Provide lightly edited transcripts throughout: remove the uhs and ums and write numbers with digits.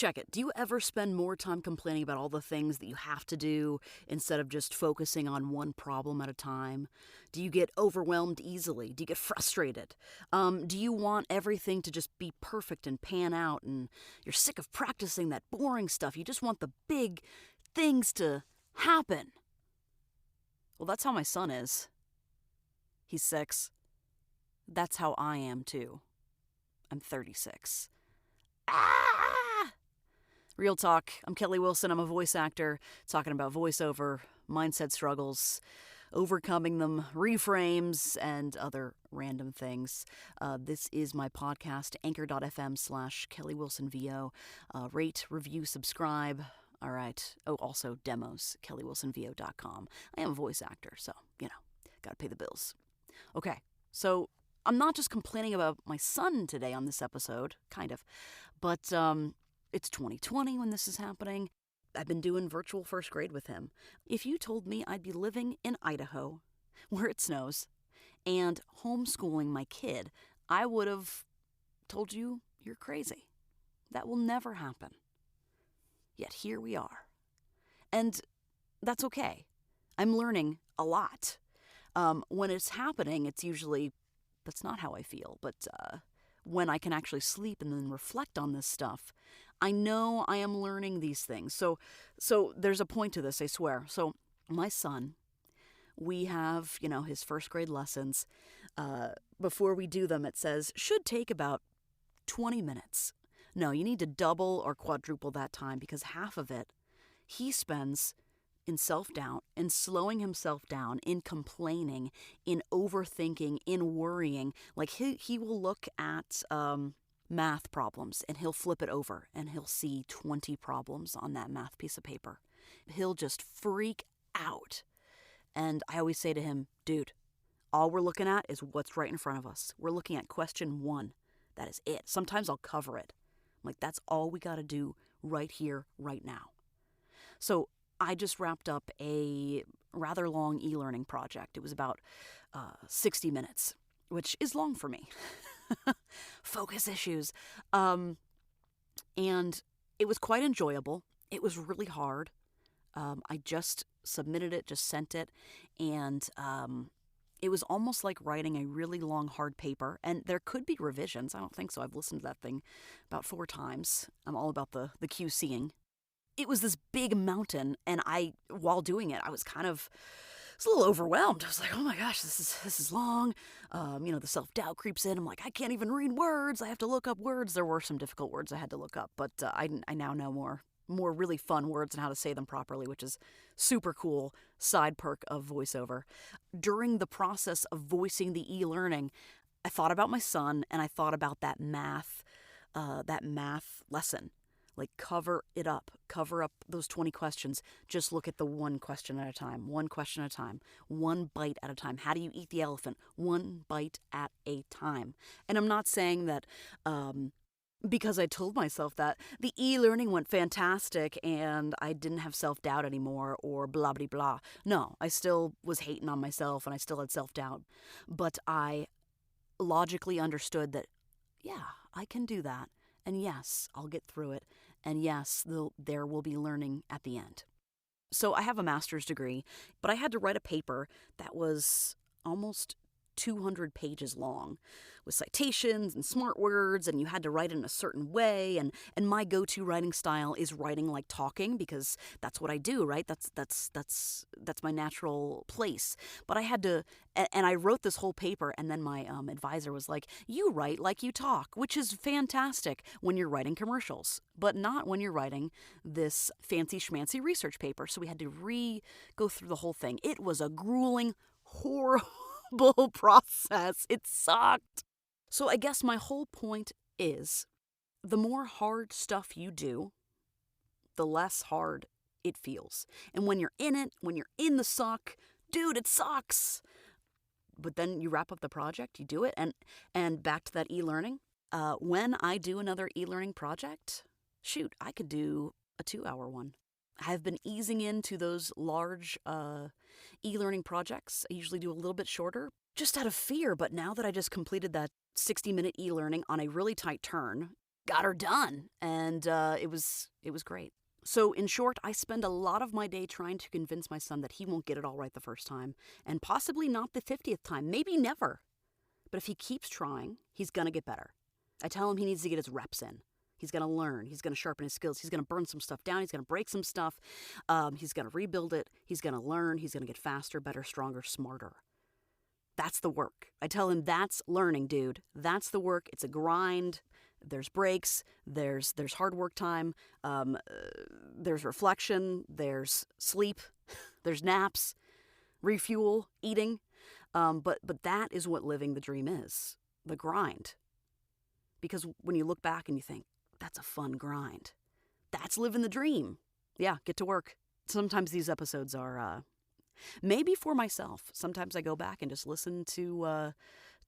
check it. Do you ever spend more time complaining about all the things that you have to do instead of just focusing on one problem at a time? Do you get overwhelmed easily? Do you get frustrated? Do you want everything to just be perfect and pan out, and you're sick of practicing that boring stuff? You just want the big things to happen. Well, that's how my son is. He's 6. That's how I am, too. I'm 36. Ah! Real talk. I'm Kelly Wilson. I'm a voice actor talking about voiceover, mindset struggles, overcoming them, reframes, and other random things. This is my podcast, anchor.fm/KellyWilsonVO. Rate, review, subscribe. All right. Oh, also demos, kellywilsonvo.com. I am a voice actor, so, gotta pay the bills. Okay, so I'm not just complaining about my son today on this episode, kind of, but it's 2020 when this is happening. I've been doing virtual first grade with him. If you told me I'd be living in Idaho, where it snows, and homeschooling my kid, I would have told you you're crazy. That will never happen. Yet here we are. And that's okay. I'm learning a lot. When it's happening, it's usually, that's not how I feel, but when I can actually sleep and then reflect on this stuff, I know I am learning these things. So there's a point to this, I swear. So my son, we have, his first grade lessons. Before we do them, it says, should take about 20 minutes. No, you need to double or quadruple that time, because half of it he spends in self-doubt, in slowing himself down, in complaining, in overthinking, in worrying. Like he will look at math problems and he'll flip it over and he'll see 20 problems on that math piece of paper. He'll just freak out. And I always say to him, dude, all we're looking at is what's right in front of us. We're looking at question 1. That is it. Sometimes I'll cover it. I'm like, that's all we got to do right here, right now. So I just wrapped up a rather long e-learning project. It was about 60 minutes, which is long for me. Focus issues. And it was quite enjoyable. It was really hard. I just submitted it, just sent it, and it was almost like writing a really long, hard paper. And there could be revisions. I don't think so. I've listened to that thing about 4 times. I'm all about the QCing. It was this big mountain, and while doing it, I was a little overwhelmed. I was like, oh my gosh, this is long. The self-doubt creeps in. I'm like, I can't even read words. I have to look up words. There were some difficult words I had to look up, but I now know more really fun words and how to say them properly, which is super cool side perk of voiceover. During the process of voicing the e-learning, I thought about my son, and I thought about that math lesson. Like, cover up those 20 questions. Just look at the one question at a time, one bite at a time. How do you eat the elephant? One bite at a time. And I'm not saying that because I told myself that the e-learning went fantastic and I didn't have self-doubt anymore or blah, blah, blah. No, I still was hating on myself and I still had self-doubt. But I logically understood that, yeah, I can do that. And yes, I'll get through it. And yes, there will be learning at the end. So I have a master's degree, but I had to write a paper that was almost 200 pages long with citations and smart words, and you had to write in a certain way. And my go-to writing style is writing like talking, because that's what I do, right? That's my natural place. But I had to, and I wrote this whole paper, and then my advisor was like, you write like you talk, which is fantastic when you're writing commercials, but not when you're writing this fancy schmancy research paper. So we had to go through the whole thing. It was a grueling, horrible process. It sucked. So I guess my whole point is, the more hard stuff you do, the less hard it feels. And when you're in it, when you're in the suck, dude, it sucks. But then you wrap up the project, you do it, and back to that e-learning. When I do another e-learning project, shoot, I could do a 2-hour one. I've been easing into those large e-learning projects. I usually do a little bit shorter, just out of fear. But now that I just completed that 60-minute e-learning on a really tight turn, got her done. And it was great. So, in short, I spend a lot of my day trying to convince my son that he won't get it all right the first time, and possibly not the 50th time, maybe never. But if he keeps trying, he's going to get better. I tell him he needs to get his reps in. He's going to learn. He's going to sharpen his skills. He's going to burn some stuff down. He's going to break some stuff. He's going to rebuild it. He's going to learn. He's going to get faster, better, stronger, smarter. That's the work. I tell him that's learning, dude. That's the work. It's a grind. There's breaks. There's hard work time. There's reflection. There's sleep. There's naps. Refuel. Eating. But that is what living the dream is. The grind. Because when you look back and you think, that's a fun grind. That's living the dream. Yeah, get to work. Sometimes these episodes are maybe for myself. Sometimes I go back and just listen to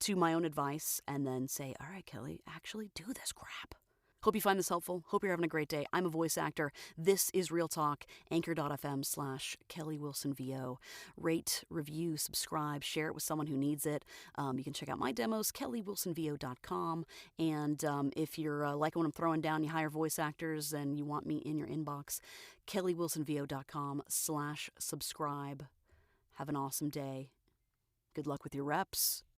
my own advice and then say, all right, Kelly, actually do this crap. Hope you find this helpful. Hope you're having a great day. I'm a voice actor. This is Real Talk. Anchor.fm/Kelly Wilson VO. Rate, review, subscribe, share it with someone who needs it. You can check out my demos, kellywilsonvo.com. And if you're liking what I'm throwing down, you hire voice actors and you want me in your inbox, kellywilsonvo.com/subscribe. Have an awesome day. Good luck with your reps.